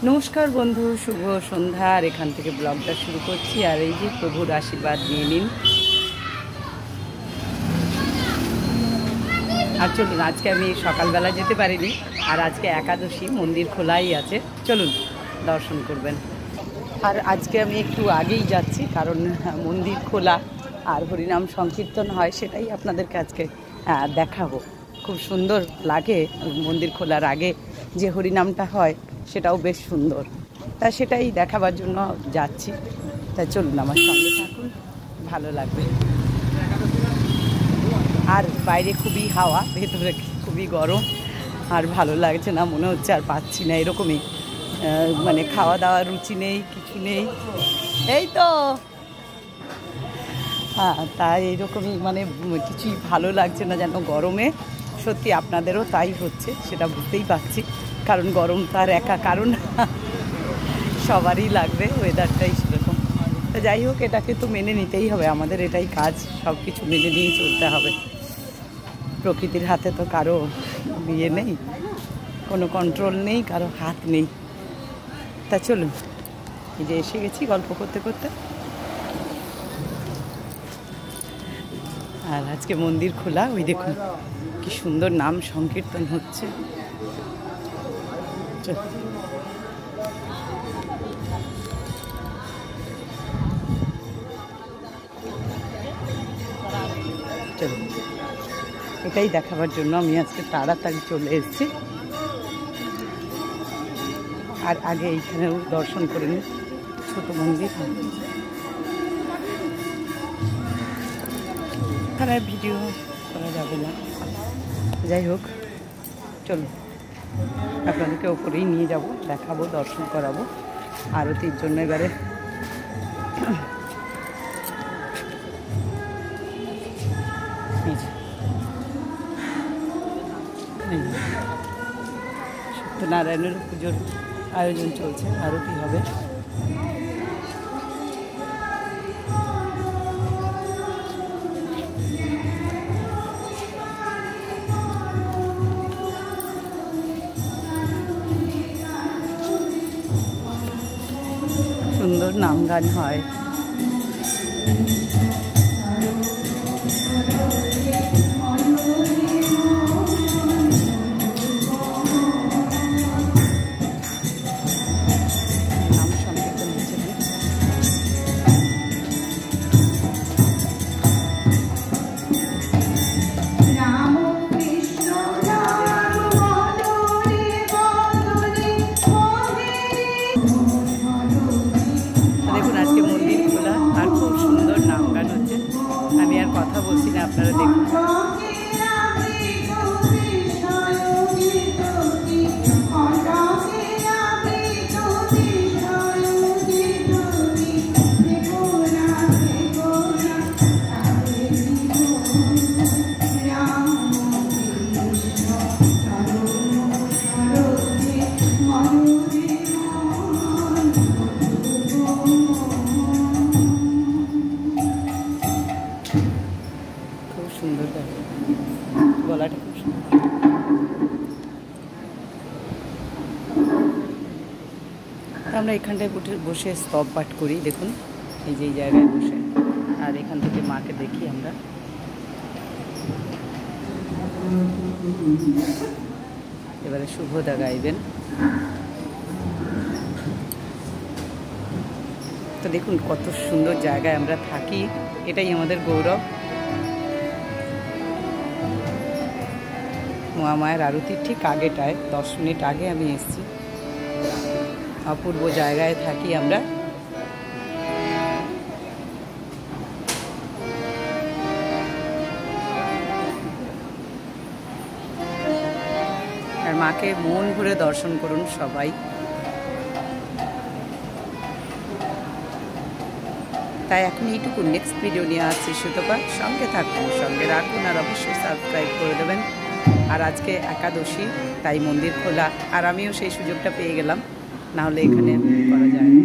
নমস্কার বন্ধু, শুভ সন্ধ্যা। আর এখান থেকে ব্লগটা শুরু করছি। আর এই যে প্রভুর আশীর্বাদ নিয়ে নিন। আর চলুন, আজকে আমি সকালবেলা যেতে পারিনি, আর আজকে একাদশী, মন্দির খোলাই আছে। চলুন দর্শন করবেন। আর আজকে আমি একটু আগেই যাচ্ছি, কারণ মন্দির খোলা আর হরিনাম সংকীর্তন হয়, সেটাই আপনাদেরকে আজকে দেখাবো। খুব সুন্দর লাগে মন্দির খোলার আগে যে হরিনামটা হয়, সেটাও বেশ সুন্দর। তা সেটাই দেখাবার জন্য যাচ্ছি। তাই চলুন আমার সঙ্গে থাকুন, ভালো লাগবে। আর বাইরে খুবই হাওয়া, ভেতরে খুবই গরম, আর ভালো লাগছে না, মনে হচ্ছে আর পাচ্ছি না, এরকমই। মানে খাওয়া দাওয়ার রুচি নেই, কিছু নেই, এই তো। হ্যাঁ, তাই এইরকমই, মানে কিছুই ভালো লাগছে না যেন গরমে। সত্যি আপনাদেরও তাই হচ্ছে, সেটা বুঝতেই পারছি, কারণ গরম তো আর একা কারণ সবারই লাগবে, ওয়েদারটাই সেরকম। তো যাই হোক, এটাকে তো মেনে নিতেই হবে, আমাদের এটাই কাজ, সব কিছু মেনে নিয়েই চলতে হবে। প্রকৃতির হাতে তো কারো বিয়ে নেই, কোনো কন্ট্রোল নেই, কারো হাত নেই। তা চলুন, এই যে এসে গেছি গল্প করতে করতে। আর আজকে মন্দির খোলা, ওই দেখুন কি সুন্দর নাম সংকীর্তন হচ্ছে। চলুন, এটাই দেখাবার জন্য আমি আজকে তাড়াতাড়ি চলে এসেছি। আর আগে এইখানেও দর্শন করে নিই, ছোট মন্দির। এখানে ভিডিও করা যাবে না, যাই হোক চলুন, আপনাদেরকে ওপরেই নিয়ে যাব, দেখাবো, দর্শন করাবো। আরতির জন্য এবারে সত্যনারায়ণের পুজোর আয়োজন চলছে, আরতি হবে। সুন্দর নাম গান হয়। কথা বলছি না, আপনারা দেখুন। সুন্দর গলাটা খুব সুন্দর। আমরা এখানটায় বসে স্তব পাঠ করি, দেখুন এই যে এই জায়গায় বসে। আর এখান থেকে মাকে দেখি আমরা। এবারে শুভদা গাইবেন। তো দেখুন কত সুন্দর জায়গায় আমরা থাকি, এটাই আমাদের গৌরব। মহামায়ার আরতির ঠিক আগেটায় 10 মিনিট আগে আমি এসেছি। অপূর্ব জায়গায় থাকি আমরা। আর মাকে মন ভরে দর্শন করুন সবাই। তাই এখন এইটুকু, নেক্সট ভিডিও নিয়ে আসছি সুতপা, সঙ্গে থাকুন, সঙ্গে রাখুন, আর অবশ্যই সাবস্ক্রাইব করে দেবেন। আর আজকে একাদশী, তাই মন্দির খোলা, আর আমিও সেই সুযোগটা পেয়ে গেলাম, নাহলে এখানে করা যায় না।